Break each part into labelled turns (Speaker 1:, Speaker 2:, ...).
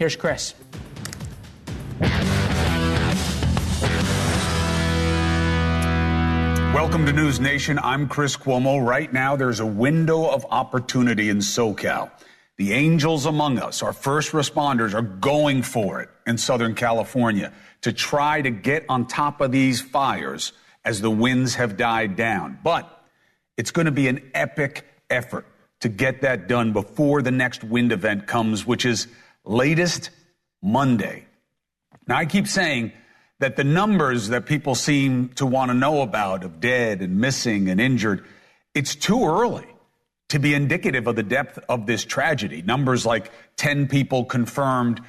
Speaker 1: Here's Chris.
Speaker 2: Welcome to NewsNation. I'm Chris Cuomo. Right now, there's a window of opportunity in SoCal. The angels among us, our first responders, are going for it in Southern California to try to get on top of these fires as the winds have died down. But it's going to be an epic effort to get that done before the next wind event comes, which is latest Monday. Now, I keep saying that the numbers that people seem to want to know about of dead and missing and injured, it's too early to be indicative of the depth of this tragedy. Numbers like 10 people confirmed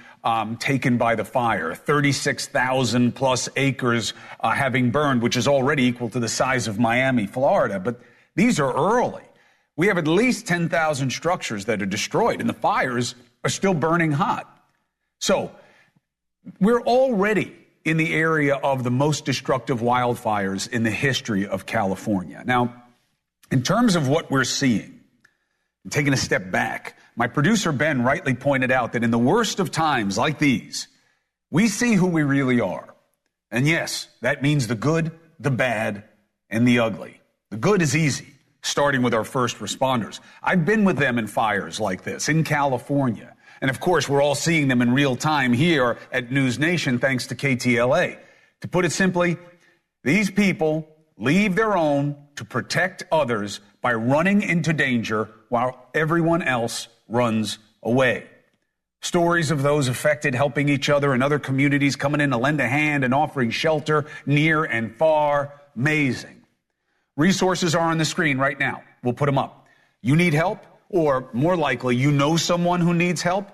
Speaker 2: taken by the fire, 36,000 plus acres having burned, which is already equal to the size of Miami, Florida. But these are early. We have at least 10,000 structures that are destroyed, and the fires are still burning hot. So we're already in the area of the most destructive wildfires in the history of California. Now, in terms of what we're seeing, taking a step back, my producer Ben rightly pointed out that in the worst of times like these, we see who we really are. And yes, that means the good, the bad, and the ugly. The good is easy, starting with our first responders. I've been with them in fires like this in California. And of course, we're all seeing them in real time here at NewsNation, thanks to KTLA. To put it simply, these people leave their own to protect others by running into danger while everyone else runs away. Stories of those affected helping each other and other communities coming in to lend a hand and offering shelter near and far. Amazing. Resources are on the screen right now. We'll put them up. You need help? Or more likely, you know someone who needs help?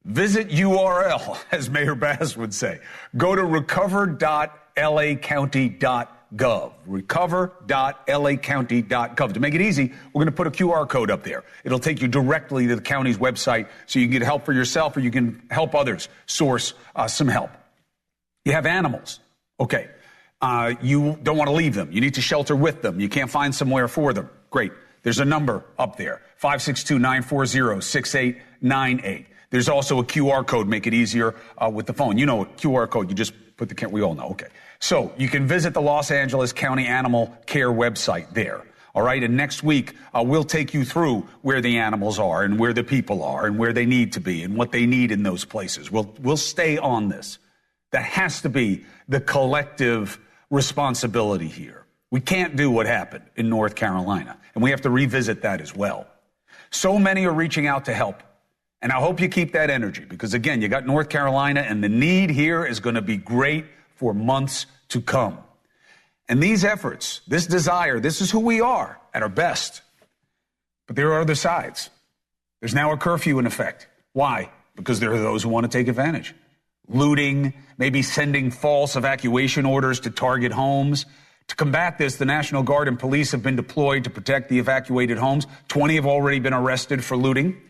Speaker 2: Visit URL, as Mayor Bass would say. Go to recover.lacounty.gov. Recover.lacounty.gov. To make it easy, we're going to put a QR code up there. It'll take you directly to the county's website so you can get help for yourself or you can help others source some help. You have animals. Okay. You don't want to leave them. You need to shelter with them. You can't find somewhere for them. Great. There's a number up there, 562-940-6898. There's also a QR code, make it easier with the phone. You know, a QR code, you just put the, we all know, okay. So you can visit the Los Angeles County Animal Care website there, all right? And next week, we'll take you through where the animals are and where the people are and where they need to be and what they need in those places. We'll stay on this. That has to be the collective responsibility here. We can't do what happened in North Carolina, and we have to revisit that as well. So many are reaching out to help, and I hope you keep that energy because, again, you got North Carolina, and the need here is going to be great for months to come. And these efforts, this desire, this is who we are at our best. But there are other sides. There's now a curfew in effect. Why? Because there are those who want to take advantage. Looting, maybe sending false evacuation orders to target homes. To combat this, the National Guard and police have been deployed to protect the evacuated homes. 20 have already been arrested for looting.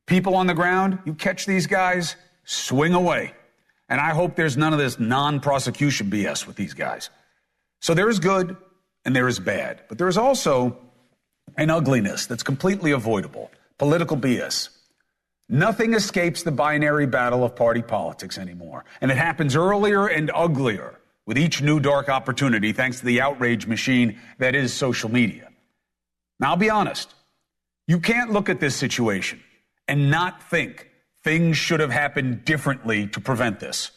Speaker 2: People on the ground, you catch these guys, swing away. And I hope there's none of this non-prosecution BS with these guys. So there is good and there is bad. But there is also an ugliness that's completely avoidable. Political BS. Nothing escapes the binary battle of party politics anymore. And it happens earlier and uglier with each new dark opportunity, thanks to the outrage machine that is social media. Now, I'll be honest. You can't look at this situation and not think things should have happened differently to prevent this,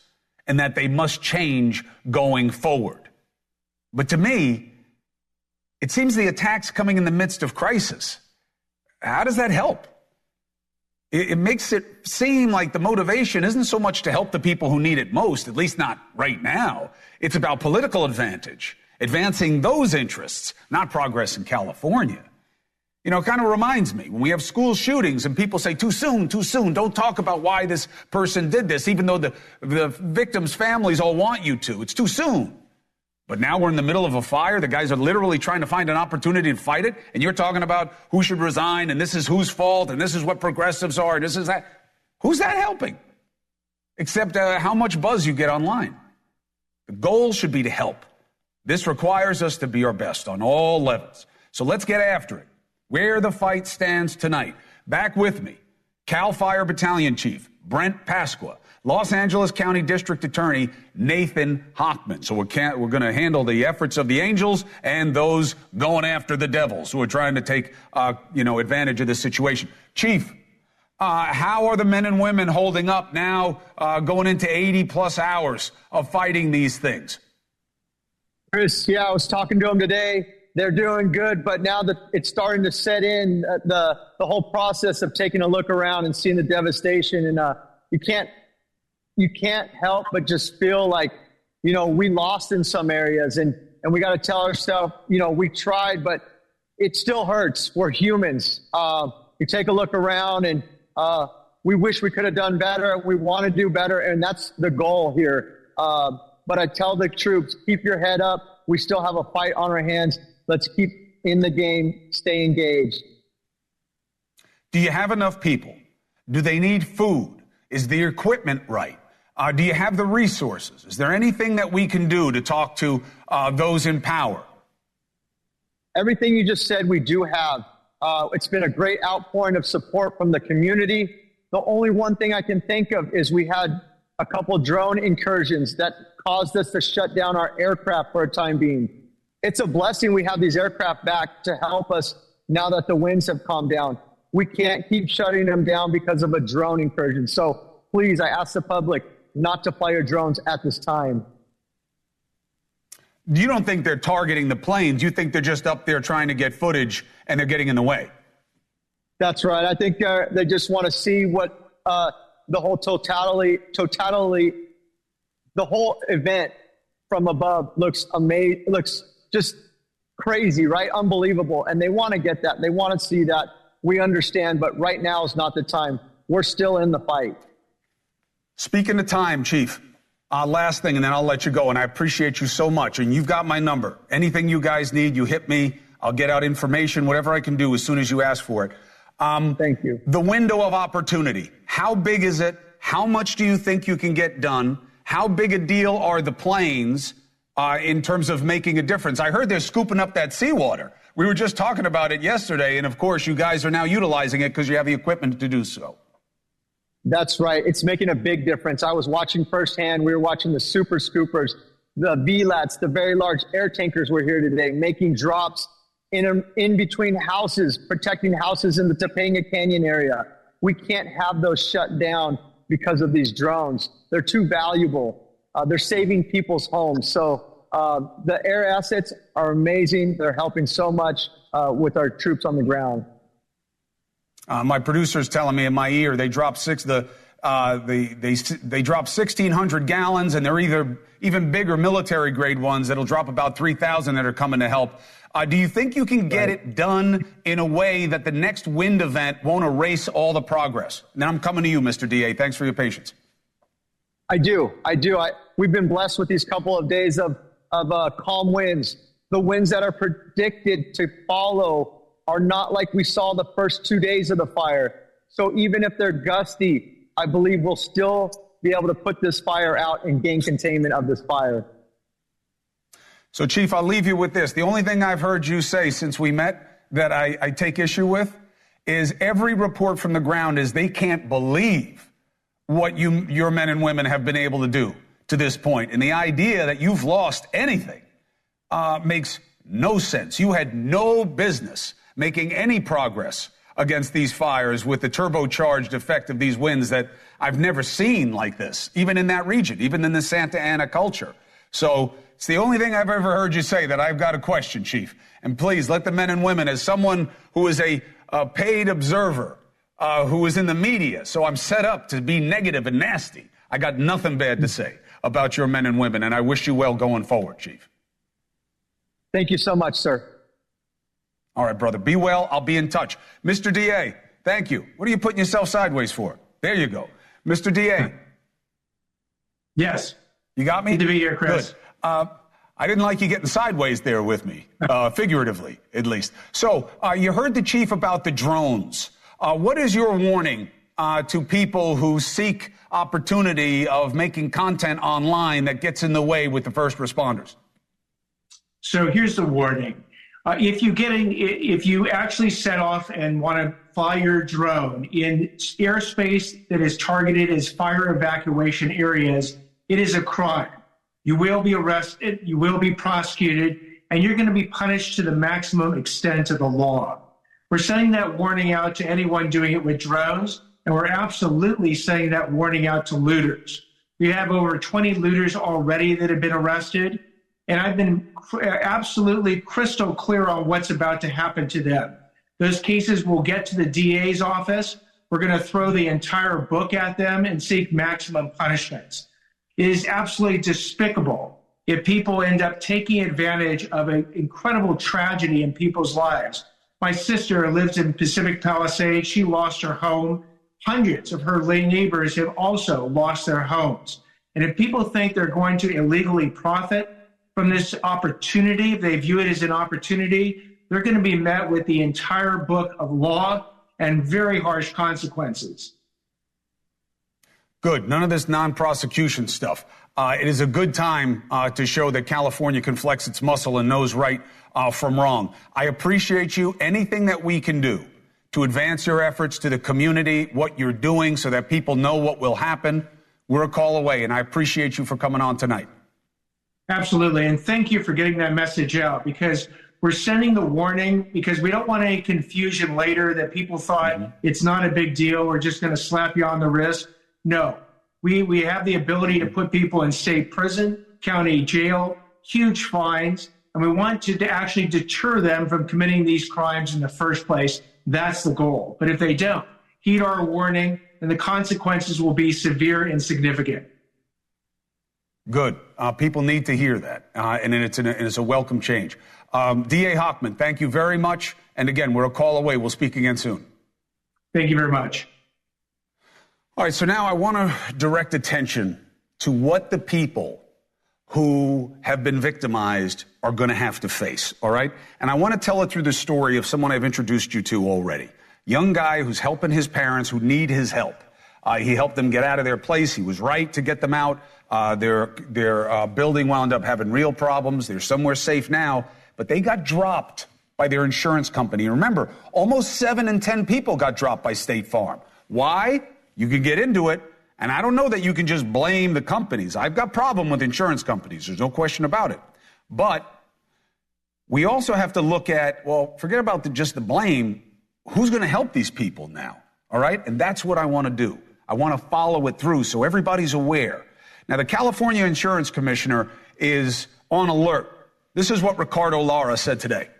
Speaker 2: and that they must change going forward. But to me, it seems the attacks coming in the midst of crisis. How does that help? It makes it seem like the motivation isn't so much to help the people who need it most, at least not right now. It's about political advantage, advancing those interests, not progress in California. You know, it kind of reminds me when we have school shootings and people say, too soon, don't talk about why this person did this, even though the victims' families all want you to. It's too soon. But now we're in the middle of a fire. The guys are literally trying to find an opportunity to fight it. And you're talking about who should resign and this is whose fault and this is what progressives are and this is that. Who's that helping? Except how much buzz you get online. The goal should be to help. This requires us to be our best on all levels. So let's get after it. Where the fight stands tonight. Back with me, CAL FIRE Battalion Chief Brent Pasqua, Los Angeles County District Attorney Nathan Hochman. So we're going to handle the efforts of the angels and those going after the devils who are trying to take, advantage of this situation. Chief, how are the men and women holding up now, going into 80 plus hours of fighting these things?
Speaker 1: Chris, I was talking to them today. They're doing good, but now that it's starting to set in, the whole process of taking a look around and seeing the devastation, and you can't help but just feel like, we lost in some areas, and we got to tell ourselves, we tried, but it still hurts. We're humans. You take a look around, and we wish we could have done better. We want to do better, and that's the goal here. But I tell the troops, keep your head up. We still have a fight on our hands. Let's keep in the game, stay engaged.
Speaker 2: Do you have enough people? Do they need food? Is the equipment right? Do you have the resources? Is there anything that we can do to talk to those in power?
Speaker 1: Everything you just said, we do have. It's been a great outpouring of support from the community. The only one thing I can think of is we had a couple drone incursions that caused us to shut down our aircraft for a time being. It's a blessing we have these aircraft back to help us now that the winds have calmed down. We can't keep shutting them down because of a drone incursion. So please, I ask the public not to fly your drones at this time.
Speaker 2: You don't think they're targeting the planes. You think they're just up there trying to get footage and they're getting in the way.
Speaker 1: That's right. I think they just want to see what the whole the whole event from above looks amazing, looks just crazy, right? Unbelievable. And they want to get that. They want to see that. We understand, but right now is not the time. We're still in the fight.
Speaker 2: Speaking of time, Chief, last thing, and then I'll let you go. And I appreciate you so much. And you've got my number. Anything you guys need, you hit me. I'll get out information, whatever I can do as soon as you ask for it.
Speaker 1: Thank you.
Speaker 2: The window of opportunity. How big is it? How much do you think you can get done? How big a deal are the planes in terms of making a difference? I heard they're scooping up that seawater. We were just talking about it yesterday, and of course, you guys are now utilizing it because you have the equipment to do so.
Speaker 1: That's right. It's making a big difference. I was watching firsthand. We were watching the super scoopers, the VLATs, the very large air tankers were here today, making drops in between houses, protecting houses in the Topanga Canyon area. We can't have those shut down because of these drones. They're too valuable. They're saving people's homes. So the air assets are amazing. They're helping so much with our troops on the ground.
Speaker 2: My producer's telling me in my ear they dropped they dropped 1,600 gallons, and they're either even bigger military grade ones that'll drop about 3,000 that are coming to help. Do you think you can get it done in a way that the next wind event won't erase all the progress? Now I'm coming to you, Mr. DA. Thanks for your patience.
Speaker 1: I do. We've been blessed with these couple of days of calm winds. The winds that are predicted to follow are not like we saw the first 2 days of the fire. So even if they're gusty, I believe we'll still be able to put this fire out and gain containment of this fire.
Speaker 2: So, Chief, I'll leave you with this. The only thing I've heard you say since we met that I take issue with is every report from the ground is they can't believe what your men and women have been able to do to this point. And the idea that you've lost anything makes no sense. You had no business making any progress against these fires with the turbocharged effect of these winds that I've never seen like this, even in that region, even in the Santa Ana culture. So it's the only thing I've ever heard you say that I've got a question, Chief. And please let the men and women, as someone who is a paid observer, who is in the media, so I'm set up to be negative and nasty. I got nothing bad to say about your men and women, and I wish you well going forward, Chief.
Speaker 1: Thank you so much, sir.
Speaker 2: All right, brother. Be well. I'll be in touch. Mr. DA, thank you. What are you putting yourself sideways for? There you go. Mr. DA.
Speaker 3: Yes.
Speaker 2: You got me?
Speaker 3: Good to be here, Chris.
Speaker 2: Good. I didn't like you getting sideways there with me, figuratively, at least. So you heard the chief about the drones. What is your warning to people who seek opportunity of making content online that gets in the way with the first responders?
Speaker 3: So here's the warning. If you actually set off and want to fly your drone in airspace that is targeted as fire evacuation areas, it is a crime. You will be arrested, you will be prosecuted, and you're going to be punished to the maximum extent of the law. We're sending that warning out to anyone doing it with drones, and we're absolutely sending that warning out to looters. We have over 20 looters already that have been arrested, and I've been absolutely crystal clear on what's about to happen to them. Those cases will get to the DA's office. We're going to throw the entire book at them and seek maximum punishments. It is absolutely despicable if people end up taking advantage of an incredible tragedy in people's lives. My sister lives in Pacific Palisades. She lost her home. Hundreds of her neighbors have also lost their homes. And if people think they're going to illegally profit from this opportunity, if they view it as an opportunity, they're going to be met with the entire book of law and very harsh consequences.
Speaker 2: Good. None of this non-prosecution stuff. It is a good time to show that California can flex its muscle and knows right from wrong. I appreciate you. Anything that we can do to advance your efforts to the community, what you're doing so that people know what will happen, we're a call away. And I appreciate you for coming on tonight.
Speaker 3: Absolutely. And thank you for getting that message out, because we're sending the warning because we don't want any confusion later that people thought it's not a big deal. We're just going to slap you on the wrist. No, we have the ability to put people in state prison, county jail, huge fines, and we want to actually deter them from committing these crimes in the first place. That's the goal. But if they don't, heed our warning, and the consequences will be severe and significant.
Speaker 2: Good. People need to hear that, and it's a welcome change. D.A. Hochman, thank you very much. And again, we're a call away. We'll speak again soon.
Speaker 3: Thank you very much.
Speaker 2: All right, so now I want to direct attention to what the people who have been victimized are going to have to face, all right? And I want to tell it through the story of someone I've introduced you to already. Young guy who's helping his parents who need his help. He helped them get out of their place. He was right to get them out. Their building wound up having real problems. They're somewhere safe now, but they got dropped by their insurance company. Remember, almost 7 in 10 people got dropped by State Farm. Why? You can get into it, and I don't know that you can just blame the companies. I've got a problem with insurance companies. There's no question about it. But we also have to look at, well, forget about just the blame. Who's going to help these people now? All right? And that's what I want to do. I want to follow it through so everybody's aware. Now, the California Insurance Commissioner is on alert. This is what Ricardo Lara said today.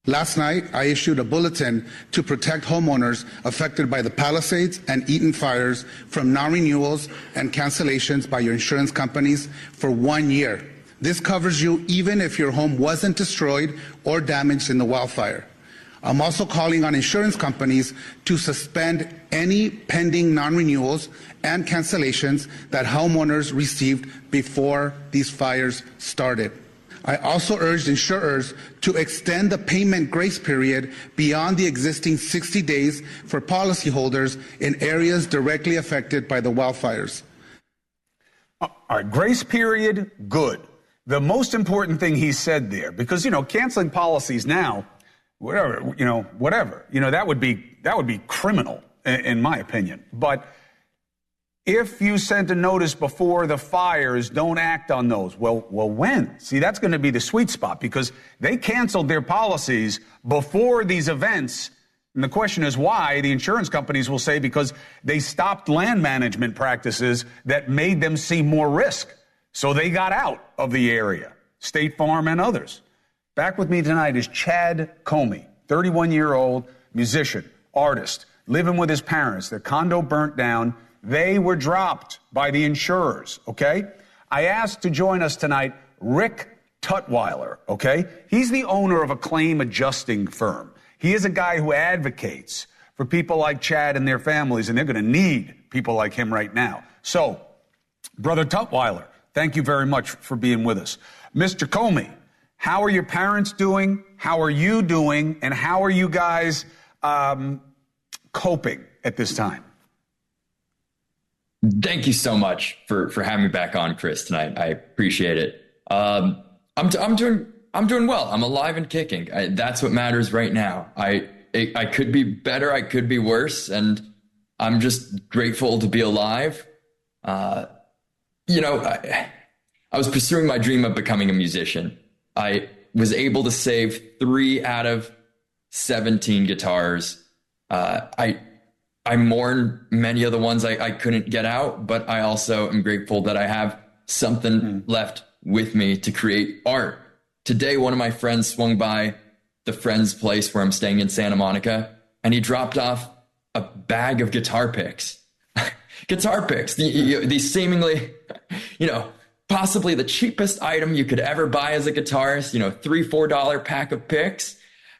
Speaker 4: Last night, I issued a bulletin to protect homeowners affected by the Palisades and Eaton fires from non-renewals and cancellations by your insurance companies for 1 year. This covers you even if your home wasn't destroyed or damaged in the wildfire. I'm also calling on insurance companies to suspend any pending non-renewals and cancellations that homeowners received before these fires started. I also urged insurers to extend the payment grace period beyond the existing 60 days for policyholders in areas directly affected by the wildfires.
Speaker 2: All right, grace period, good. The most important thing he said there, because, canceling policies now, whatever, that would be criminal in my opinion. But if you sent a notice before the fires, don't act on those. Well, when? See, that's going to be the sweet spot because they canceled their policies before these events. And the question is why? The insurance companies will say because they stopped land management practices that made them see more risk. So they got out of the area, State Farm and others. Back with me tonight is Chad Comey, 31-year-old musician, artist, living with his parents. Their condo burnt down. They were dropped by the insurers, okay? I asked to join us tonight Rick Tutwiler, okay? He's the owner of a claim adjusting firm. He is a guy who advocates for people like Chad and their families, and they're going to need people like him right now. So, Brother Tutwiler, thank you very much for being with us. Mr. Comey, how are your parents doing? How are you doing? And how are you guys coping at this time?
Speaker 5: Thank you so much for having me back on, Chris, tonight. I appreciate it. I'm doing well. I'm alive and kicking. That's what matters right now. I could be better. I could be worse. And I'm just grateful to be alive. I was pursuing my dream of becoming a musician. I was able to save 3 out of 17 guitars. I mourn many of the ones I couldn't get out, but I also am grateful that I have something left with me to create art. Today, one of my friends swung by the friend's place where I'm staying in Santa Monica, and he dropped off a bag of guitar picks. Guitar picks, these seemingly, possibly the cheapest item you could ever buy as a guitarist, $3-4 pack of picks.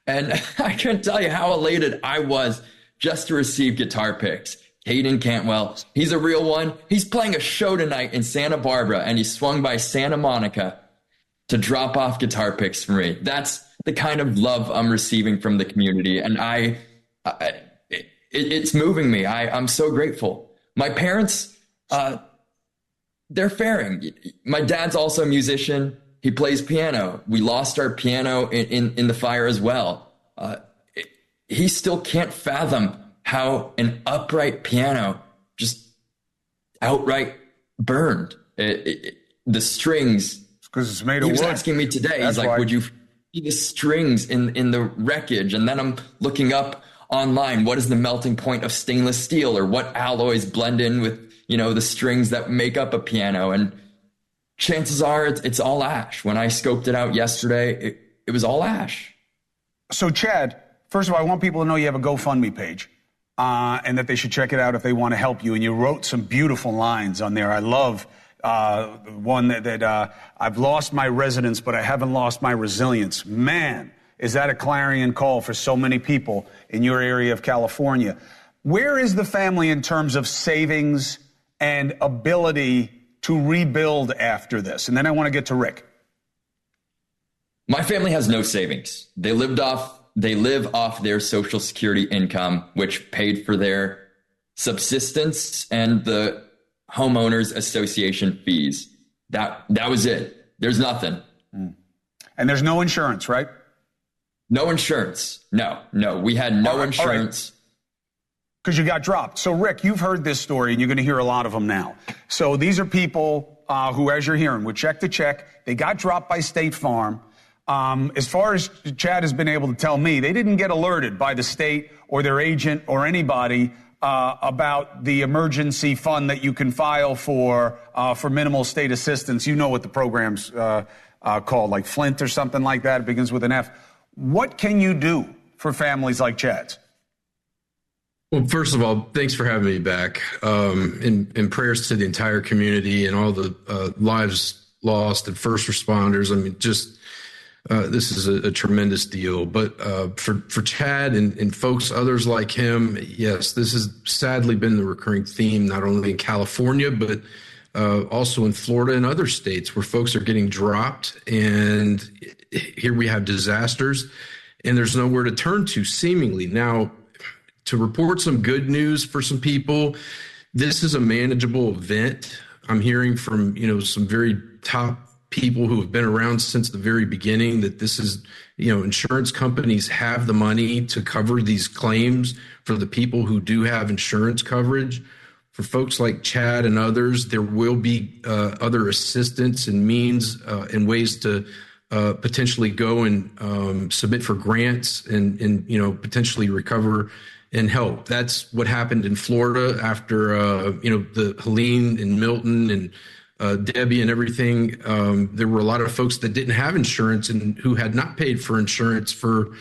Speaker 5: And I can't tell you how elated I was just to receive guitar picks. Hayden Cantwell, he's a real one. He's playing a show tonight in Santa Barbara, and he swung by Santa Monica to drop off guitar picks for me. That's the kind of love I'm receiving from the community. And it's moving me. I'm so grateful. My parents, they're faring. My dad's also a musician. He plays piano. We lost our piano in the fire as well. He still can't fathom how an upright piano just outright burned. The strings.
Speaker 2: Because it's made of wood.
Speaker 5: He was asking me today,
Speaker 2: That's
Speaker 5: he's like,
Speaker 2: why.
Speaker 5: would you see the strings in the wreckage? And then I'm looking up online, what is the melting point of stainless steel, or what alloys blend in with, the strings that make up a piano? And chances are it's all ash. When I scoped it out yesterday, it was all ash.
Speaker 2: So, Chad, first of all, I want people to know you have a GoFundMe page and that they should check it out if they want to help you. And you wrote some beautiful lines on there. I love one that I've lost my residence, but I haven't lost my resilience. Man, is that a clarion call for so many people in your area of California. Where is the family in terms of savings and ability to rebuild after this? And then I want to get to Rick.
Speaker 5: My family has no savings. They live off their Social Security income, which paid for their subsistence and the homeowners association fees. That was it. There's nothing.
Speaker 2: And there's no insurance, right?
Speaker 5: No insurance. No. We had no insurance.
Speaker 2: Because you got dropped. So, Rick, you've heard this story, and you're going to hear a lot of them now. So these are people who, as you're hearing, would check to check. They got dropped by State Farm. As far as Chad has been able to tell me, they didn't get alerted by the state or their agent or anybody about the emergency fund that you can file for minimal state assistance. You know what the program's called, like Flint or something like that. It begins with an F. What can you do for families like Chad's?
Speaker 6: Well, first of all, thanks for having me back. And prayers to the entire community and all the lives lost and first responders. I mean, just this is a tremendous deal. But for Chad and folks, others like him, yes, this has sadly been the recurring theme, not only in California, but also in Florida and other states where folks are getting dropped. And here we have disasters and there's nowhere to turn to, seemingly. Now, to report some good news for some people, this is a manageable event. I'm hearing from, some very top people who have been around since the very beginning that this is, insurance companies have the money to cover these claims for the people who do have insurance coverage. For folks like Chad and others, there will be other assistance and means and ways to potentially go and submit for grants and potentially recover and help. That's what happened in Florida after, the Helene and Milton and Debbie and everything. There were a lot of folks that didn't have insurance and who had not paid for insurance for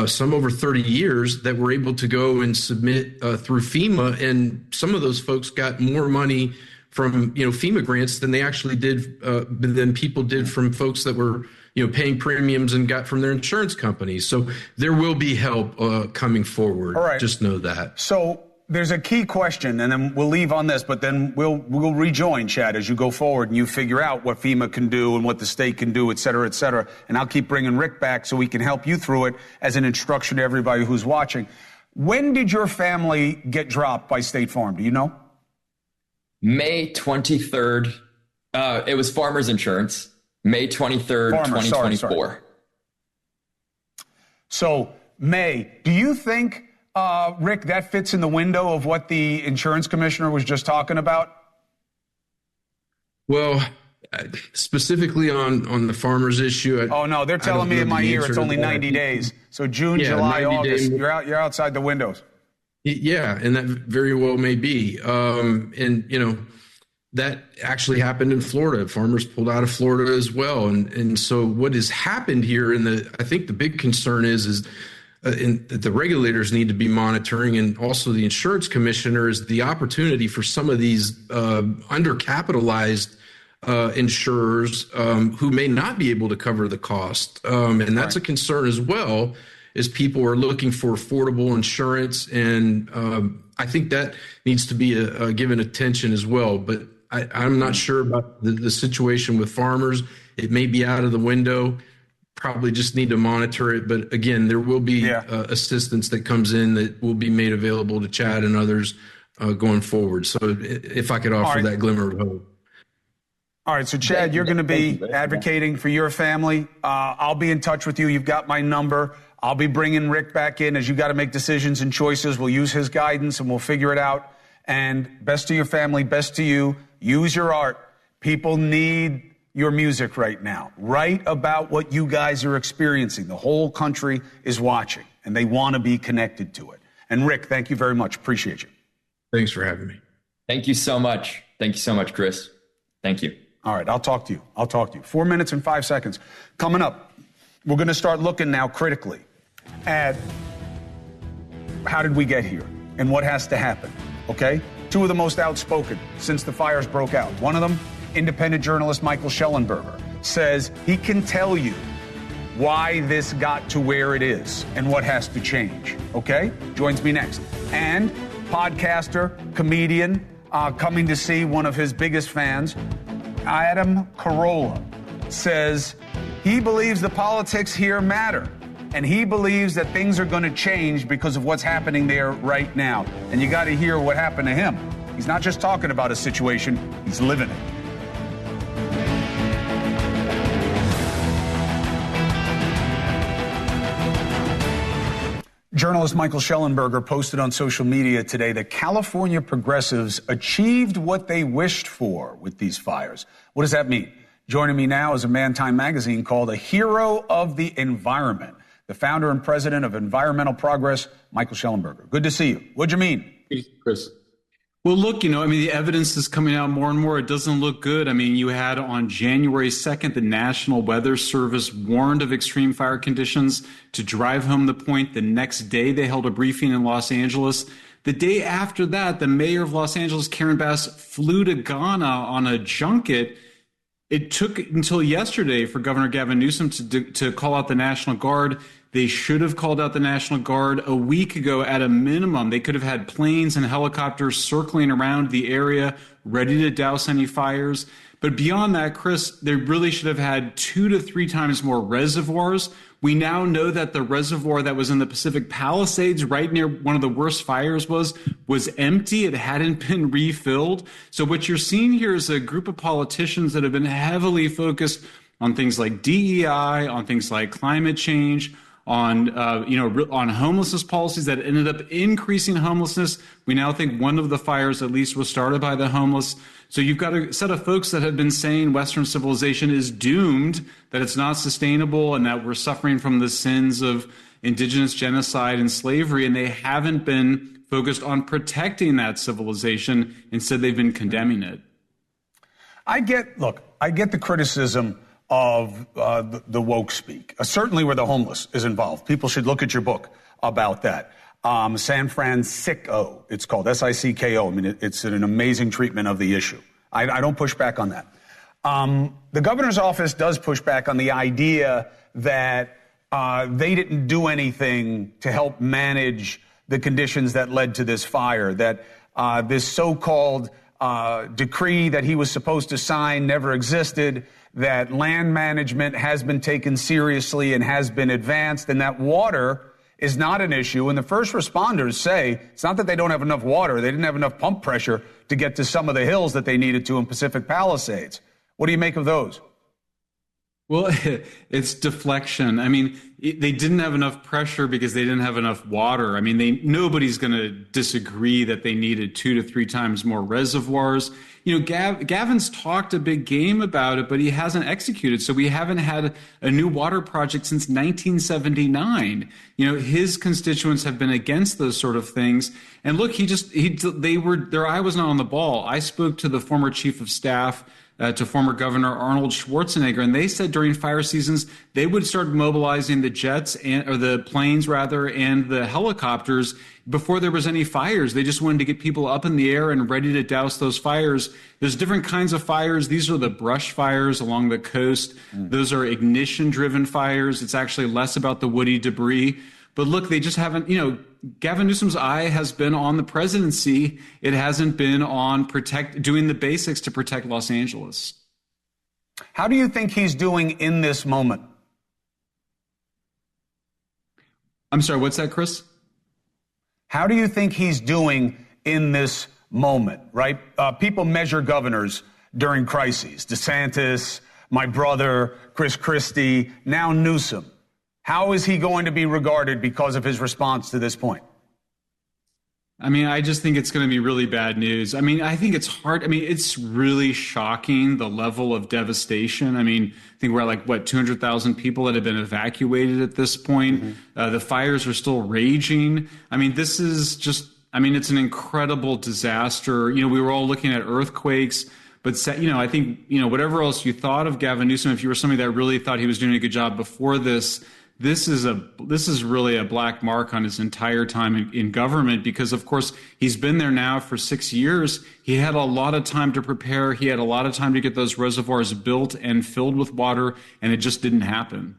Speaker 6: some over 30 years that were able to go and submit through FEMA. And some of those folks got more money from, FEMA grants than they actually did, than people did from folks that were, paying premiums and got from their insurance companies. So there will be help coming forward.
Speaker 2: All right.
Speaker 6: Just know that.
Speaker 2: So there's a key question, and then we'll leave on this, but then we'll rejoin, Chad, as you go forward and you figure out what FEMA can do and what the state can do, et cetera, et cetera. And I'll keep bringing Rick back so we can help you through it as an instruction to everybody who's watching. When did your family get dropped by State Farm? Do you know?
Speaker 5: May 23rd. It was Farmers Insurance. May 23rd, 2024.
Speaker 2: Sorry. So May. Do you think, Rick, that fits in the window of what the insurance commissioner was just talking about?
Speaker 6: Well, specifically on the farmers issue.
Speaker 2: Oh no, they're telling me in my ear it's only 90 days. So June, July, August, you're outside the windows.
Speaker 6: Yeah, and that very well may be. That actually happened in Florida. Farmers pulled out of Florida as well. And so what has happened here, I think the big concern is that the regulators need to be monitoring, and also the insurance commissioner, is the opportunity for some of these undercapitalized insurers who may not be able to cover the cost. And that's a concern as well, as people are looking for affordable insurance. And I think that needs to be given attention as well. But I'm not sure about the situation with farmers. It may be out of the window. Probably just need to monitor it. But again, there will be assistance that comes in that will be made available to Chad and others going forward. So if I could offer that glimmer of hope.
Speaker 2: All right, so Chad, you're going to be advocating for your family. I'll be in touch with you. You've got my number. I'll be bringing Rick back in as you got to make decisions and choices. We'll use his guidance and we'll figure it out. And best to your family, best to you. Use your art. People need your music right now. Write about what you guys are experiencing. The whole country is watching and they want to be connected to it. And Rick, thank you very much. Appreciate you.
Speaker 6: Thanks for having me.
Speaker 5: Thank you so much. Thank you so much, Chris. Thank you.
Speaker 2: All right, I'll talk to you. 4 minutes and 5 seconds. Coming up, we're going to start looking now critically at how did we get here and what has to happen, okay? Two of the most outspoken since the fires broke out. One of them, independent journalist Michael Schellenberger, says he can tell you why this got to where it is and what has to change, okay? Joins me next. And podcaster, comedian, coming to see one of his biggest fans, Adam Carolla, says he believes the politics here matter, and he believes that things are going to change because of what's happening there right now. And you got to hear what happened to him. He's not just talking about a situation, he's living it. Journalist Michael Schellenberger posted on social media today that California progressives achieved what they wished for with these fires. What does that mean? Joining me now is a man Time magazine called a hero of the environment, the founder and president of Environmental Progress, Michael Schellenberger. Good to see you. What'd you mean?
Speaker 7: Chris. Well, look, the evidence is coming out more and more. It doesn't look good. You had on January 2nd, the National Weather Service warned of extreme fire conditions. To drive home the point, the next day they held a briefing in Los Angeles. The day after that, the mayor of Los Angeles, Karen Bass, flew to Ghana on a junket. It took until yesterday for Governor Gavin Newsom to call out the National Guard. They should have called out the National Guard a week ago at a minimum. They could have had planes and helicopters circling around the area, ready to douse any fires. But beyond that, Chris, they really should have had 2 to 3 times more reservoirs. We now know that the reservoir that was in the Pacific Palisades, right near one of the worst fires, was empty. It hadn't been refilled. So what you're seeing here is a group of politicians that have been heavily focused on things like DEI, on things like climate change, on homelessness policies that ended up increasing homelessness. We now think one of the fires at least was started by the homeless. So you've got a set of folks that have been saying Western civilization is doomed, that it's not sustainable, and that we're suffering from the sins of indigenous genocide and slavery, and they haven't been focused on protecting that civilization. Instead, they've been condemning it.
Speaker 2: I get the criticism of the woke speak, certainly where the homeless is involved. People should look at your book about that. San Francisco, it's called SICKO. It's an amazing treatment of the issue. I don't push back on that. The governor's office does push back on the idea that they didn't do anything to help manage the conditions that led to this fire, that this so-called decree that he was supposed to sign never existed, that land management has been taken seriously and has been advanced, and that water is not an issue. And the first responders say it's not that they don't have enough water. They didn't have enough pump pressure to get to some of the hills that they needed to in Pacific Palisades. What do you make of those?
Speaker 7: Well, it's deflection. I mean, they didn't have enough pressure because they didn't have enough water. I mean, nobody's going to disagree that they needed 2 to 3 times more reservoirs. You know, Gavin's talked a big game about it, but he hasn't executed. So we haven't had a new water project since 1979. You know, his constituents have been against those sort of things. And look, their eye was not on the ball. I spoke to the former chief of staff to former Governor Arnold Schwarzenegger, and they said during fire seasons they would start mobilizing the jets or the planes rather, and the helicopters before there was any fires. They just wanted to get people up in the air and ready to douse those fires. There's different kinds of fires. These are the brush fires along the coast. Those are ignition-driven fires. It's actually less about the woody debris. But look, they just haven't, you know, Gavin Newsom's eye has been on the presidency. It hasn't been on doing the basics to protect Los Angeles.
Speaker 2: How do you think he's doing in this moment?
Speaker 7: I'm sorry, what's that, Chris?
Speaker 2: How do you think he's doing in this moment, right? People measure governors during crises. DeSantis, my brother, Chris Christie, now Newsom. How is he going to be regarded because of his response to this point?
Speaker 7: I mean, I just think it's going to be really bad news. I mean, I think it's hard. I mean, it's really shocking, the level of devastation. I mean, I think we're at like, 200,000 people that have been evacuated at this point. Mm-hmm. The fires are still raging. I mean, this is just, I mean, it's an incredible disaster. You know, we were all looking at earthquakes. But, you know, I think, you know, whatever else you thought of Gavin Newsom, if you were somebody that really thought he was doing a good job before this, this is really a black mark on his entire time in government, because, of course, he's been there now for 6 years. He had a lot of time to prepare. He had a lot of time to get those reservoirs built and filled with water, and it just didn't happen.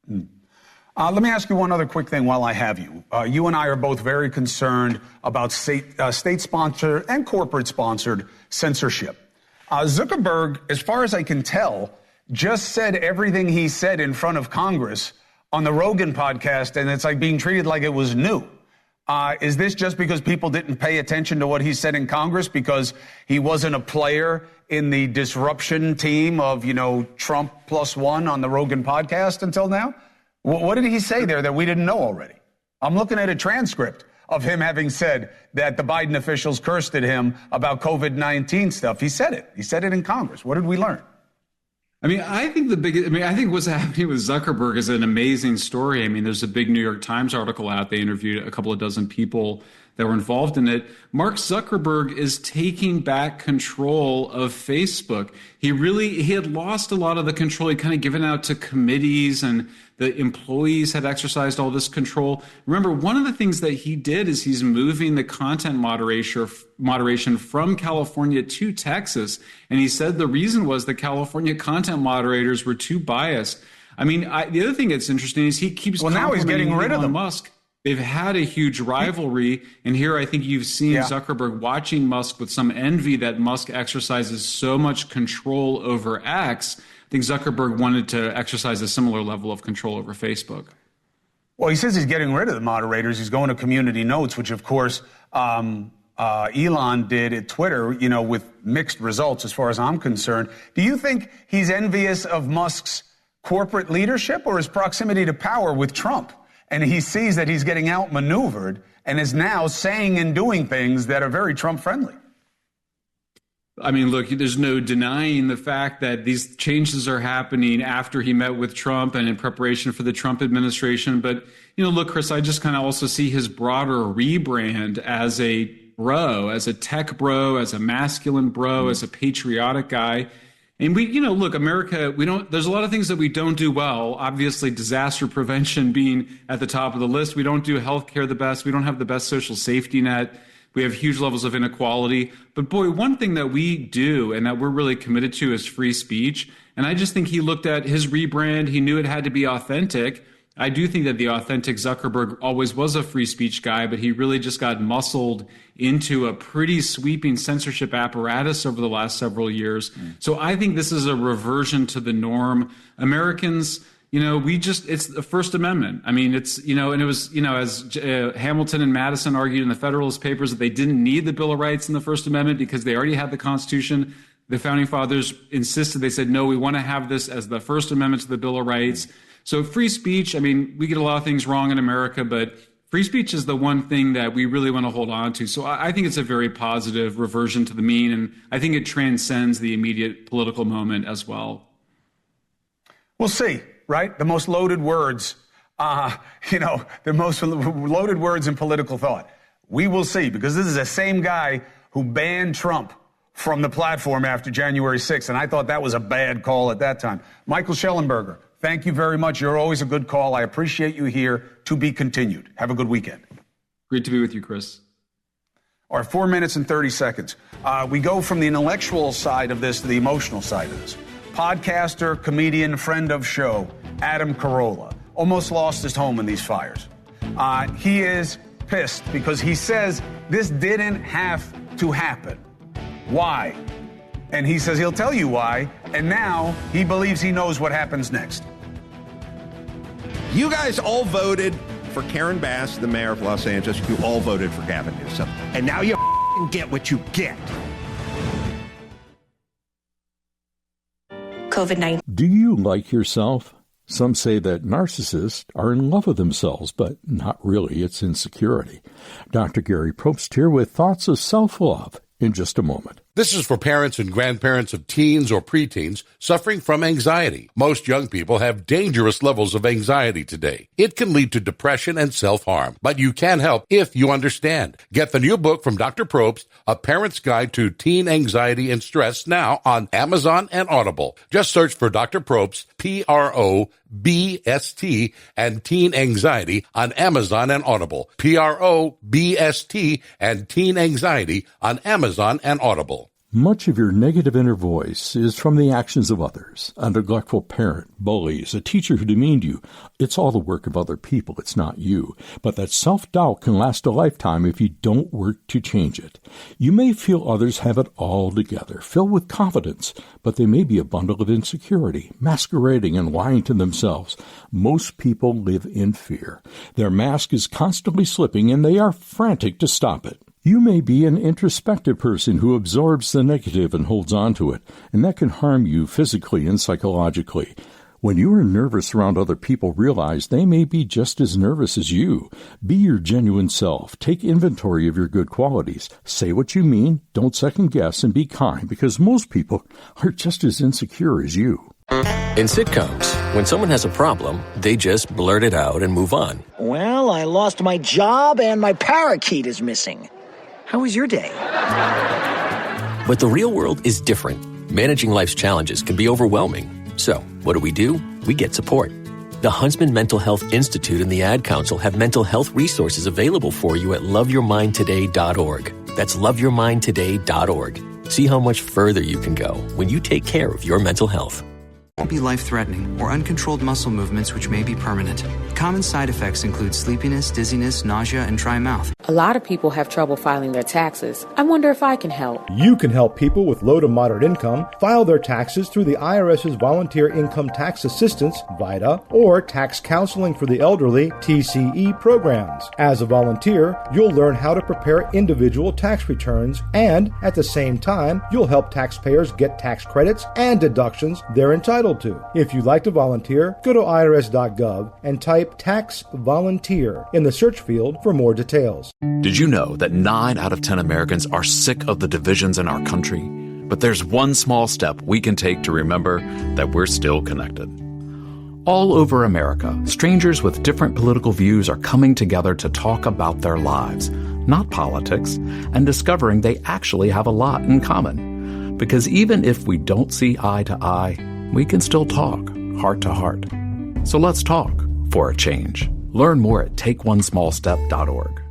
Speaker 2: Let me ask you one other quick thing while I have you. You and I are both very concerned about state-sponsored and corporate-sponsored censorship. Zuckerberg, as far as I can tell, just said everything he said in front of Congress on the Rogan podcast, and it's like being treated like it was new. Is this just because people didn't pay attention to what he said in Congress because he wasn't a player in the disruption team of, you know, Trump +1 on the Rogan podcast until now? What did he say there that we didn't know already? I'm looking at a transcript of him having said that the Biden officials cursed at him about COVID-19 stuff. He said it. He said it in Congress. What did we learn?
Speaker 7: I mean, I think what's happening with Zuckerberg is an amazing story. I mean, there's a big New York Times article out. They interviewed a couple of dozen people that were involved in it. Mark Zuckerberg is taking back control of Facebook. He had lost a lot of the control. He kind of given out to committees, and the employees had exercised all this control. Remember, one of the things that he did is he's moving the content moderation from California to Texas. And he said the reason was the California content moderators were too biased. I mean, the other thing that's interesting is he keeps
Speaker 2: now he's getting rid of them.
Speaker 7: Musk. They've had a huge rivalry, and here I think you've seen Zuckerberg watching Musk with some envy that Musk exercises so much control over X. I think Zuckerberg wanted to exercise a similar level of control over Facebook.
Speaker 2: Well, he says he's getting rid of the moderators. He's going to community notes, which, of course, Elon did at Twitter, you know, with mixed results as far as I'm concerned. Do you think he's envious of Musk's corporate leadership or his proximity to power with Trump? And he sees that he's getting outmaneuvered and is now saying and doing things that are very Trump-friendly.
Speaker 7: I mean, look, there's no denying the fact that these changes are happening after he met with Trump and in preparation for the Trump administration. But, you know, look, Chris, I just kind of also see his broader rebrand as a bro, as a tech bro, as a masculine bro, as a patriotic guy. And we, you know, look, America, there's a lot of things that we don't do well. Obviously, disaster prevention being at the top of the list. We don't do healthcare the best. We don't have the best social safety net. We have huge levels of inequality. But boy, one thing that we do and that we're really committed to is free speech. And I just think he looked at his rebrand. He knew it had to be authentic. I do think that the authentic Zuckerberg always was a free speech guy, but he really just got muscled into a pretty sweeping censorship apparatus over the last several years. So I think this is a reversion to the norm. Americans, you know, it's the First Amendment. I mean, it's, you know, and it was, you know, as Hamilton and Madison argued in the Federalist Papers that they didn't need the Bill of Rights in the First Amendment because they already had the Constitution. The Founding Fathers insisted, they said, no, we want to have this as the First Amendment to the Bill of Rights. So free speech, I mean, we get a lot of things wrong in America, but free speech is the one thing that we really want to hold on to. So I think it's a very positive reversion to the mean, and I think it transcends the immediate political moment as well.
Speaker 2: We'll see, right? The most loaded words, the most loaded words in political thought. We will see, because this is the same guy who banned Trump from the platform after January 6th, and I thought that was a bad call at that time. Michael Schellenberger, thank you very much. You're always a good call. I appreciate you here. To be continued. Have a good weekend.
Speaker 7: Great to be with you, Chris.
Speaker 2: All right, 4 minutes and 30 seconds. We go from the intellectual side of this to the emotional side of this. Podcaster, comedian, friend of show, Adam Carolla, almost lost his home in these fires. He is pissed because he says this didn't have to happen. Why? And he says he'll tell you why, and now he believes he knows what happens next.
Speaker 8: You guys all voted for Karen Bass, the mayor of Los Angeles. You all voted for Gavin Newsom. And now you get what you get.
Speaker 9: COVID-19.
Speaker 10: Do you like yourself? Some say that narcissists are in love with themselves, but not really. It's insecurity. Dr. Gary Probst here with thoughts of self-love in just a moment.
Speaker 11: This is for parents and grandparents of teens or preteens suffering from anxiety. Most young people have dangerous levels of anxiety today. It can lead to depression and self-harm, but you can help if you understand. Get the new book from Dr. Probst, A Parent's Guide to Teen Anxiety and Stress, now on Amazon and Audible. Just search for Dr. Probst, Probst, and Teen Anxiety on Amazon and Audible. Probst and Teen Anxiety on Amazon and Audible.
Speaker 10: Much of your negative inner voice is from the actions of others. A neglectful parent, bullies, a teacher who demeaned you. It's all the work of other people. It's not you. But that self-doubt can last a lifetime if you don't work to change it. You may feel others have it all together, filled with confidence, but they may be a bundle of insecurity, masquerading and lying to themselves. Most people live in fear. Their mask is constantly slipping, and they are frantic to stop it. You may be an introspective person who absorbs the negative and holds on to it, and that can harm you physically and psychologically. When you are nervous around other people, realize they may be just as nervous as you. Be your genuine self. Take inventory of your good qualities. Say what you mean, don't second guess, and be kind, because most people are just as insecure as you.
Speaker 12: In sitcoms, when someone has a problem, they just blurt it out and move on.
Speaker 13: Well, I lost my job and my parakeet is missing. How was your day?
Speaker 12: But the real world is different. Managing life's challenges can be overwhelming. So, what do? We get support. The Huntsman Mental Health Institute and the Ad Council have mental health resources available for you at loveyourmindtoday.org. That's loveyourmindtoday.org. See how much further you can go when you take care of your mental health.
Speaker 14: Won't be life-threatening or uncontrolled muscle movements which may be permanent. Common side effects include sleepiness, dizziness, nausea, and dry mouth.
Speaker 15: A lot of people have trouble filing their taxes. I wonder if I can help.
Speaker 16: You can help people with low to moderate income file their taxes through the IRS's Volunteer Income Tax Assistance, VITA, or Tax Counseling for the Elderly, TCE programs. As a volunteer, you'll learn how to prepare individual tax returns, and at the same time, you'll help taxpayers get tax credits and deductions they're entitled to. If you'd like to volunteer, go to irs.gov and type Tax Volunteer in the search field for more details.
Speaker 17: Did you know that 9 out of 10 Americans are sick of the divisions in our country? But there's one small step we can take to remember that we're still connected. All over America, strangers with different political views are coming together to talk about their lives, not politics, and discovering they actually have a lot in common. Because even if we don't see eye to eye, we can still talk, heart to heart. So let's talk for a change. Learn more at takeonesmallstep.org.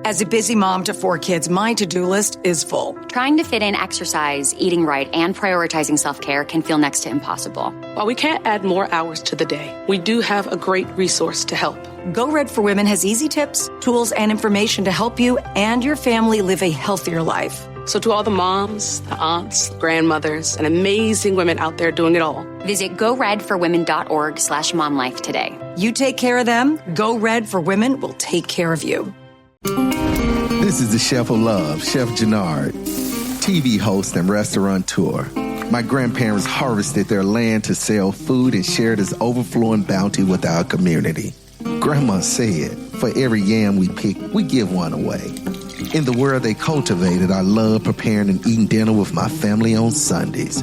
Speaker 18: As a busy mom to 4 kids, my to-do list is full.
Speaker 19: Trying to fit in exercise, eating right, and prioritizing self-care can feel next to impossible.
Speaker 20: While we can't add more hours to the day, we do have a great resource to help.
Speaker 18: Go Red for Women has easy tips, tools, and information to help you and your family live a healthier life.
Speaker 20: So to all the moms, the aunts, grandmothers, and amazing women out there doing it all,
Speaker 19: visit goredforwomen.org/momlife today.
Speaker 18: You take care of them, Go Red for Women will take care of you.
Speaker 21: This is the Chef of Love, Chef Jannard.
Speaker 9: TV host and restaurateur. My grandparents harvested their land to sell food and share this overflowing bounty with our community. Grandma said, for every yam we pick, we give one away. In the world they cultivated, I love preparing and eating dinner with my family on Sundays.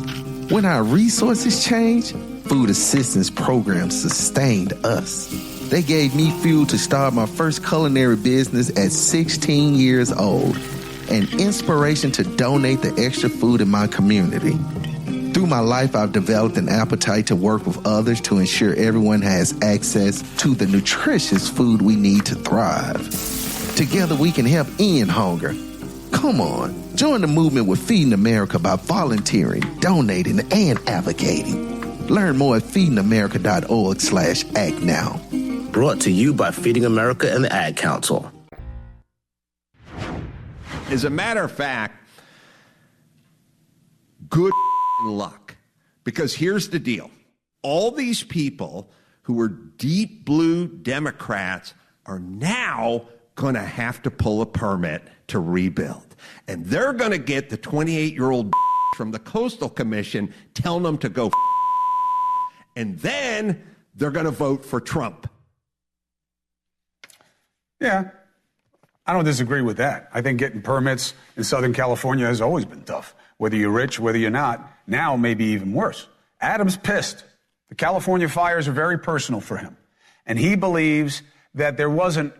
Speaker 9: When our resources changed, food assistance programs sustained us. They gave me fuel to start my first culinary business at 16 years old, and inspiration to donate the extra food in my community. Through my life, I've developed an appetite to work with others to ensure everyone has access to the nutritious food we need to thrive. Together, we can help end hunger. Come on, join the movement with Feeding America by volunteering, donating, and advocating. Learn more at feedingamerica.org/act now.
Speaker 21: Brought to you by Feeding America and the Ad Council.
Speaker 8: As a matter of fact, good luck. Because here's the deal. All these people who were deep blue Democrats are now going to have to pull a permit to rebuild. And they're going to get the 28-year-old from the Coastal Commission telling them to go. And then they're going to vote for Trump.
Speaker 2: Yeah, I don't disagree with that. I think getting permits in Southern California has always been tough. Whether you're rich, whether you're not, now maybe even worse. Adam's pissed. The California fires are very personal for him. And he believes that there wasn't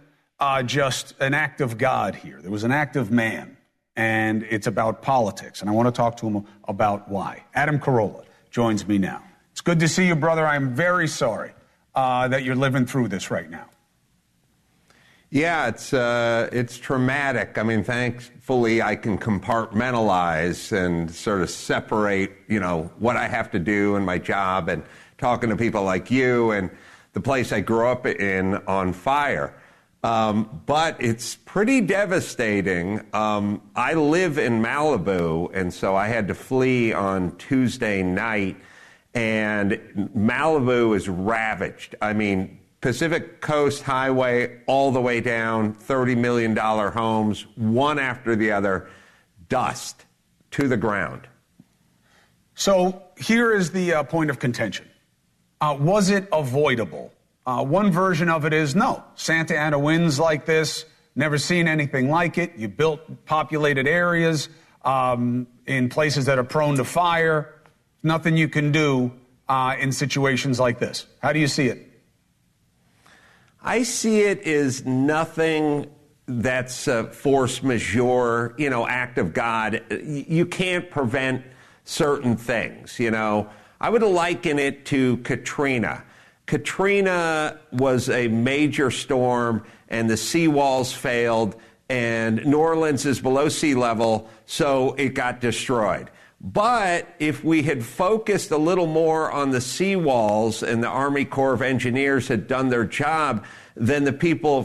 Speaker 2: just an act of God here. There was an act of man. And it's about politics. And I want to talk to him about why. Adam Carolla joins me now. It's good to see you, brother. I'm very sorry that you're living through this right now.
Speaker 8: Yeah, it's traumatic. I mean, thankfully, I can compartmentalize and sort of separate, what I have to do in my job and talking to people like you and the place I grew up in on fire. But it's pretty devastating. I live in Malibu, and so I had to flee on Tuesday night, and Malibu is ravaged. I mean, Pacific Coast Highway all the way down, $30 million homes, one after the other, dust to the ground.
Speaker 2: So here is the point of contention. Was it avoidable? One version of it is no. Santa Ana winds like this, never seen anything like it. You built populated areas in places that are prone to fire. Nothing you can do in situations like this. How do you see it?
Speaker 8: I see it as nothing that's a force majeure, act of God. You can't prevent certain things, I would liken it to Katrina. Katrina was a major storm, and the seawalls failed, and New Orleans is below sea level, so it got destroyed. But if we had focused a little more on the seawalls and the Army Corps of Engineers had done their job, then the people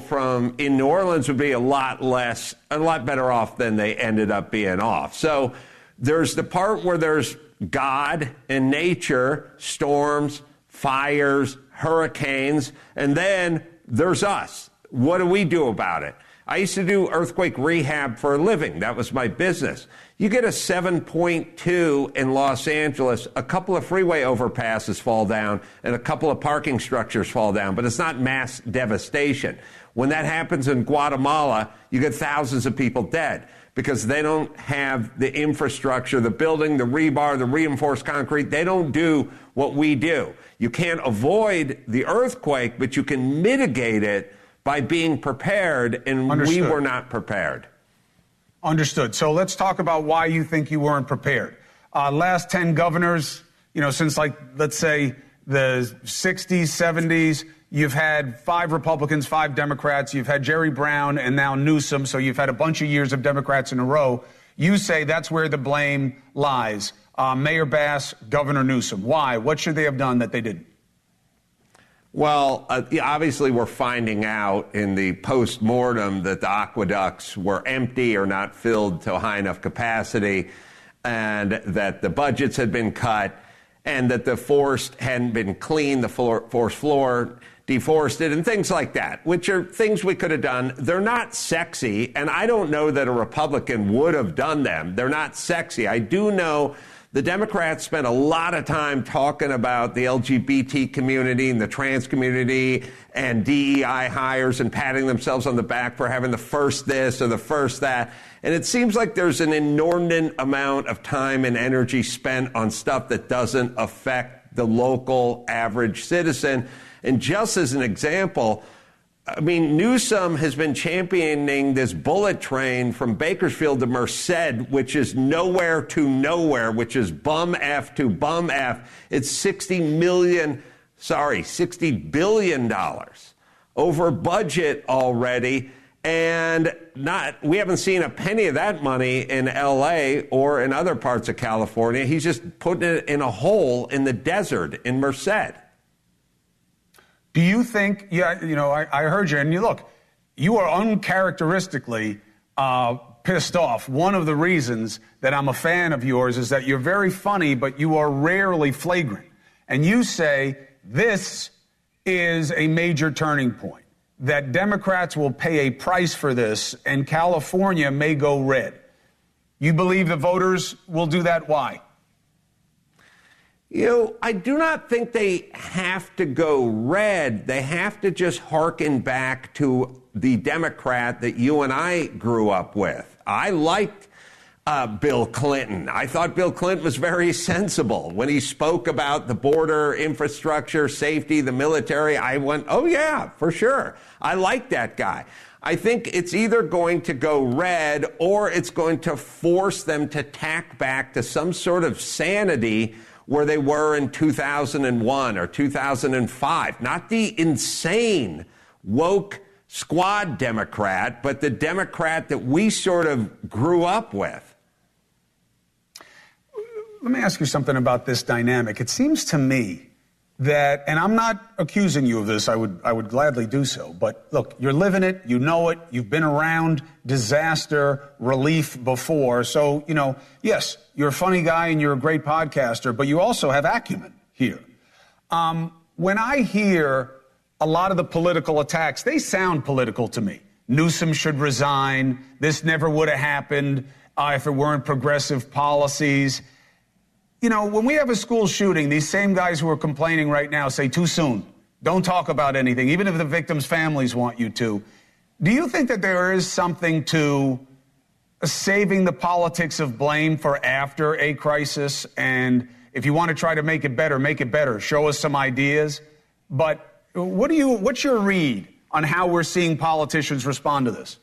Speaker 8: in New Orleans would be a lot better off than they ended up being off. So there's the part where there's God and nature, storms, fires, hurricanes, and then there's us. What do we do about it? I used to do earthquake rehab for a living. That was my business. You get a 7.2 in Los Angeles, a couple of freeway overpasses fall down, and a couple of parking structures fall down, but it's not mass devastation. When that happens in Guatemala, you get thousands of people dead because they don't have the infrastructure, the building, the rebar, the reinforced concrete. They don't do what we do. You can't avoid the earthquake, but you can mitigate it by being prepared, and
Speaker 2: Understood.
Speaker 8: We were not prepared.
Speaker 2: Understood. So let's talk about why you think you weren't prepared. Last 10 governors, since let's say the 60s, 70s, you've had 5 Republicans, 5 Democrats. You've had Jerry Brown and now Newsom. So you've had a bunch of years of Democrats in a row. You say that's where the blame lies. Mayor Bass, Governor Newsom. Why? What should they have done that they didn't?
Speaker 8: Well, obviously we're finding out in the post-mortem that the aqueducts were empty or not filled to a high enough capacity, and that the budgets had been cut, and that the force hadn't been cleaned, the force floor deforested and things like that, which are things we could have done. They're not sexy, and I don't know that a Republican would have done them. They're not sexy. I do know the Democrats spent a lot of time talking about the LGBT community and the trans community and DEI hires and patting themselves on the back for having the first this or the first that. And it seems like there's an inordinate amount of time and energy spent on stuff that doesn't affect the local average citizen. And just as an example, I mean, Newsom has been championing this bullet train from Bakersfield to Merced, which is nowhere to nowhere, which is bum F to bum F. It's $60 billion over budget already. And we haven't seen a penny of that money in L.A. or in other parts of California. He's just putting it in a hole in the desert in Merced.
Speaker 2: Do you think, I heard you, and you are uncharacteristically pissed off. One of the reasons that I'm a fan of yours is that you're very funny, but you are rarely flagrant. And you say this is a major turning point, that Democrats will pay a price for this, and California may go red. You believe the voters will do that? Why?
Speaker 8: I do not think they have to go red. They have to just hearken back to the Democrat that you and I grew up with. I liked Bill Clinton. I thought Bill Clinton was very sensible. When he spoke about the border, infrastructure, safety, the military, I went, oh, yeah, for sure. I like that guy. I think it's either going to go red or it's going to force them to tack back to some sort of sanity where they were in 2001 or 2005. Not the insane woke squad Democrat, but the Democrat that we sort of grew up with.
Speaker 2: Let me ask you something about this dynamic. It seems to me that, and I'm not accusing you of this, I would gladly do so, but look, you're living it, you know it, you've been around disaster relief before, so, yes, you're a funny guy and you're a great podcaster, but you also have acumen here. When I hear a lot of the political attacks, they sound political to me. Newsom should resign, this never would have happened if it weren't progressive policies. When we have a school shooting, these same guys who are complaining right now say too soon. Don't talk about anything, even if the victims' families want you to. Do you think that there is something to saving the politics of blame for after a crisis? And if you want to try to make it better. Show us some ideas. But what's your read on how we're seeing politicians respond to this?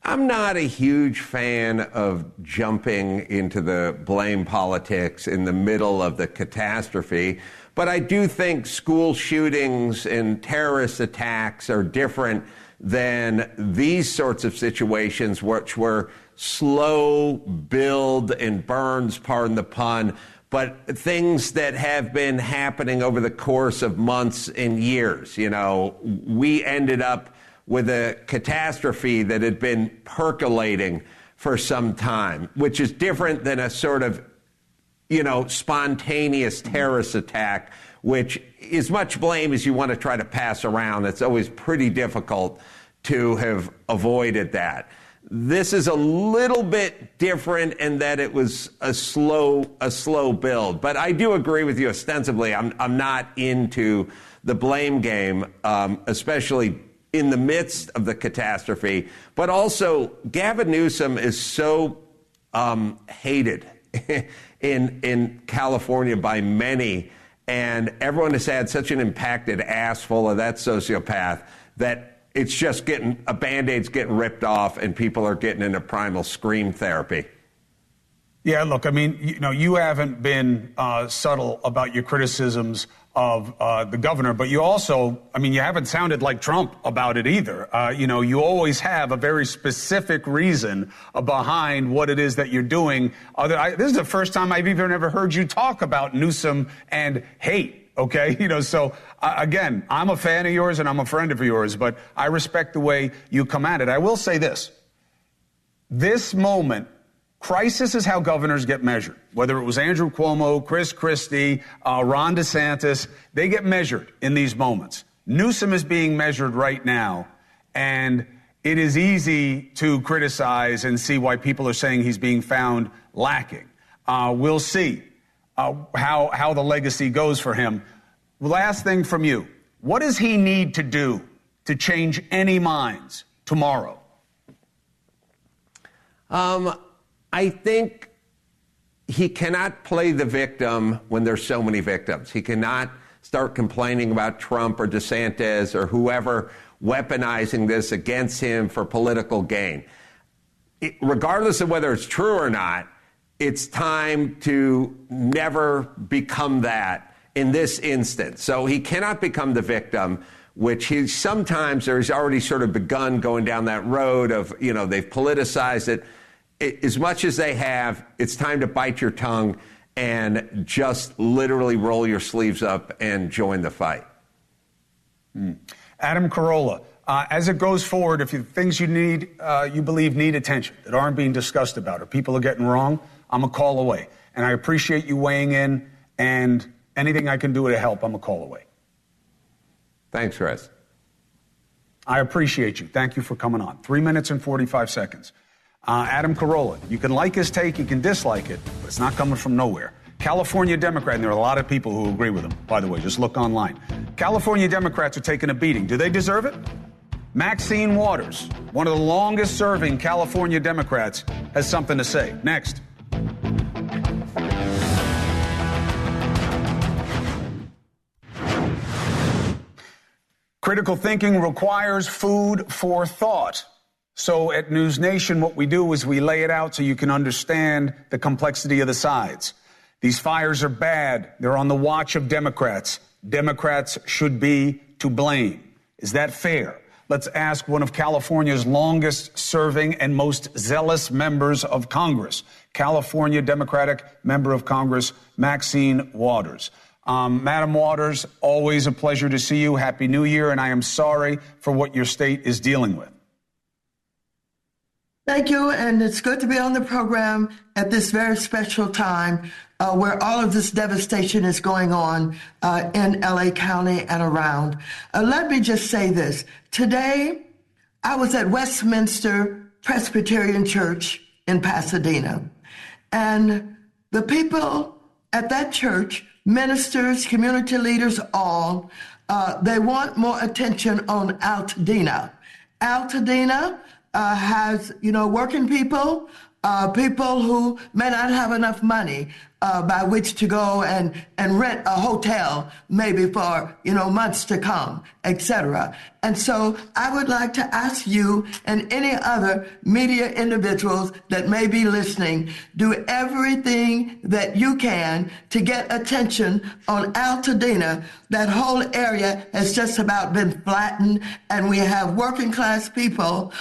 Speaker 8: I'm not a huge fan of jumping into the blame politics in the middle of the catastrophe, but I do think school shootings and terrorist attacks are different than these sorts of situations, which were slow build and burns, pardon the pun, but things that have been happening over the course of months and years. We ended up with a catastrophe that had been percolating for some time, which is different than a sort of, spontaneous terrorist attack, which as much blame as you want to try to pass around, it's always pretty difficult to have avoided that. This is a little bit different in that it was a slow build. But I do agree with you ostensibly. I'm not into the blame game, especially in the midst of the catastrophe. But also, Gavin Newsom is so hated in California by many, and everyone has had such an impacted ass full of that sociopath that it's just a Band-Aid's getting ripped off and people are getting into primal scream therapy.
Speaker 2: Yeah, look, you haven't been subtle about your criticisms of the governor, but you also, you haven't sounded like Trump about it either. You always have a very specific reason behind what it is that you're doing. This is the first time I've even ever heard you talk about Newsom and hate. Okay, so again, I'm a fan of yours and I'm a friend of yours, but I respect the way you come at it. I will say this moment Crisis is how governors get measured. Whether it was Andrew Cuomo, Chris Christie, Ron DeSantis, they get measured in these moments. Newsom is being measured right now, and it is easy to criticize and see why people are saying he's being found lacking. We'll see how the legacy goes for him. Last thing from you. What does he need to do to change any minds tomorrow?
Speaker 8: I think he cannot play the victim when there's so many victims. He cannot start complaining about Trump or DeSantis or whoever weaponizing this against him for political gain. Regardless of whether it's true or not, it's time to never become that in this instance. So he cannot become the victim, which he sometimes, or he's already sort of begun going down that road of, they've politicized it. As much as they have, it's time to bite your tongue and just literally roll your sleeves up and join the fight.
Speaker 2: Adam Carolla, as it goes forward, if things you believe need attention that aren't being discussed about or people are getting wrong, I'm a call away. And I appreciate you weighing in, and anything I can do to help, I'm a call away.
Speaker 8: Thanks, Chris.
Speaker 2: I appreciate you. Thank you for coming on. 3 minutes and 45 seconds. Adam Carolla, you can like his take, you can dislike it, but it's not coming from nowhere. California Democrat, and there are a lot of people who agree with him, by the way, just look online. California Democrats are taking a beating. Do they deserve it? Maxine Waters, one of the longest serving California Democrats, has something to say. Next. Critical thinking requires food for thought. So at NewsNation, what we do is we lay it out so you can understand the complexity of the sides. These fires are bad. They're on the watch of Democrats. Democrats should be to blame. Is that fair? Let's ask one of California's longest serving and most zealous members of Congress, California Democratic member of Congress, Maxine Waters. Madam Waters, always a pleasure to see you. Happy New Year, and I am sorry for what your state is dealing with.
Speaker 1: Thank you, and it's good to be on the program at this very special time where all of this devastation is going on in LA County and around. Let me just say this. Today, I was at Westminster Presbyterian Church in Pasadena, and the people at that church, ministers, community leaders, all, they want more attention on Altadena. Altadena has, working people, people who may not have enough money by which to go and rent a hotel maybe for, months to come, etc. And so I would like to ask you and any other media individuals that may be listening, do everything that you can to get attention on Altadena. That whole area has just about been flattened, and we have working class people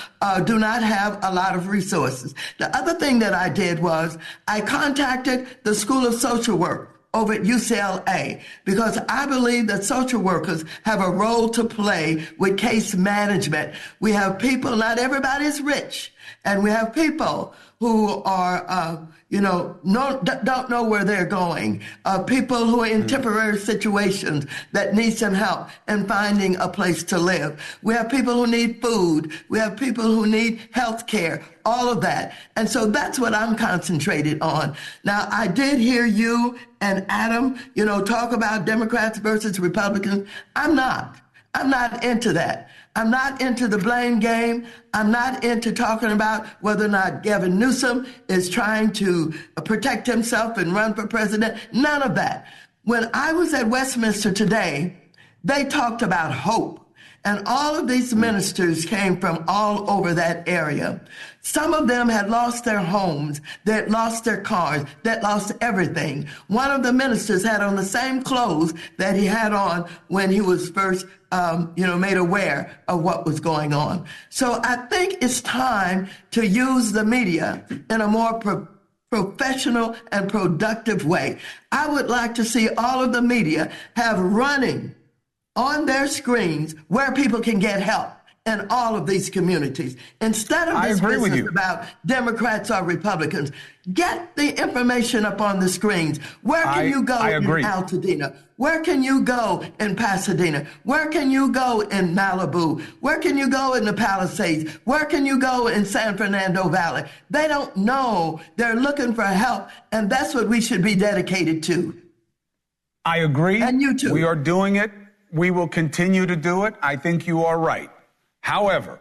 Speaker 1: do not have a lot of resources. The other thing that I did was I contacted the School of Social Work over at UCLA, because I believe that social workers have a role to play with case management. We have people, not everybody is rich, and we have people who are, don't know where they're going, people who are in temporary situations that need some help in finding a place to live. We have people who need food. We have people who need health care, all of that. And so that's what I'm concentrated on. Now, I did hear you and Adam, talk about Democrats versus Republicans. I'm not into that. I'm not into the blame game. I'm not into talking about whether or not Gavin Newsom is trying to protect himself and run for president. None of that. When I was at Westminster today, they talked about hope. And all of these ministers came from all over that area. Some of them had lost their homes, they had lost their cars, they had lost everything. One of the ministers had on the same clothes that he had on when he was first, made aware of what was going on. So I think it's time to use the media in a more professional and productive way. I would like to see all of the media have running on their screens where people can get help. in all of these communities. Instead of this business about Democrats or Republicans, get the information up on the screens. Where can you go in Altadena? Where can you go in Pasadena? Where can you go in Malibu? Where can you go in the Palisades? Where can you go in San Fernando Valley? They don't know. They're looking for help, and that's what we should be dedicated to.
Speaker 2: I agree.
Speaker 1: And you too.
Speaker 2: We are doing it. We will continue to do it. I think you are right. However,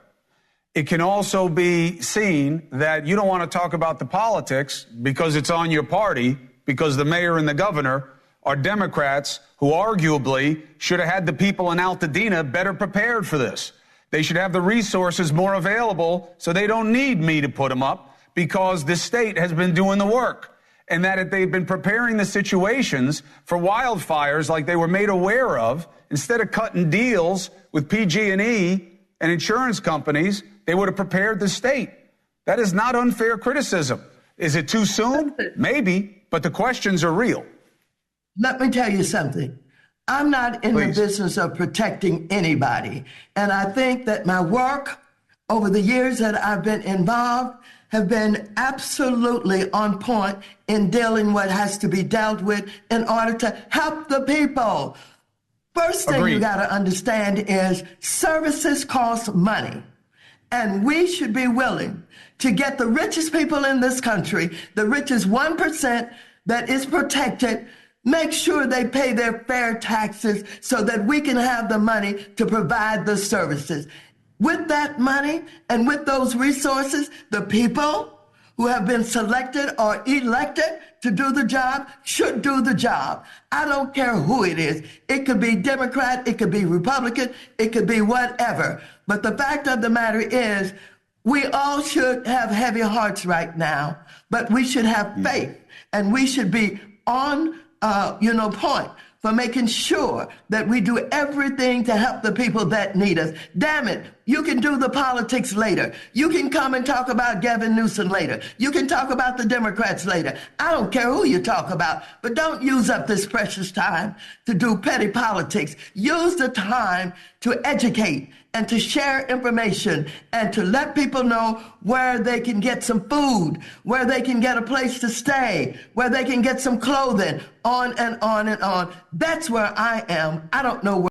Speaker 2: it can also be seen that you don't want to talk about the politics because it's on your party, because the mayor and the governor are Democrats who arguably should have had the people in Altadena better prepared for this. They should have the resources more available so they don't need me to put them up because the state has been doing the work. And that if they've been preparing the situations for wildfires like they were made aware of, instead of cutting deals with PG&E and insurance companies, they would have prepared the state. That is not unfair criticism. Is it too soon? Maybe, but the questions are real.
Speaker 1: Let me tell you something. I'm not in the business of protecting anybody. And I think that my work over the years that I've been involved have been absolutely on point in dealing what has to be dealt with in order to help the people. First thing you got to understand is services cost money. And we should be willing to get the richest people in this country, the richest 1% that is protected, make sure they pay their fair taxes so that we can have the money to provide the services. With that money and with those resources, the people who have been selected or elected to do the job should do the job. I don't care who it is. It could be Democrat, it could be Republican, it could be whatever. But the fact of the matter is, we all should have heavy hearts right now, but we should have faith, and we should be on, point for making sure that we do everything to help the people that need us. Damn it, you can do the politics later. You can come and talk about Gavin Newsom later. You can talk about the Democrats later. I don't care who you talk about, but don't use up this precious time to do petty politics. Use the time to educate and to share information and to let people know where they can get some food, where they can get a place to stay, where they can get some clothing, on and on and on. That's where I am. I don't know where.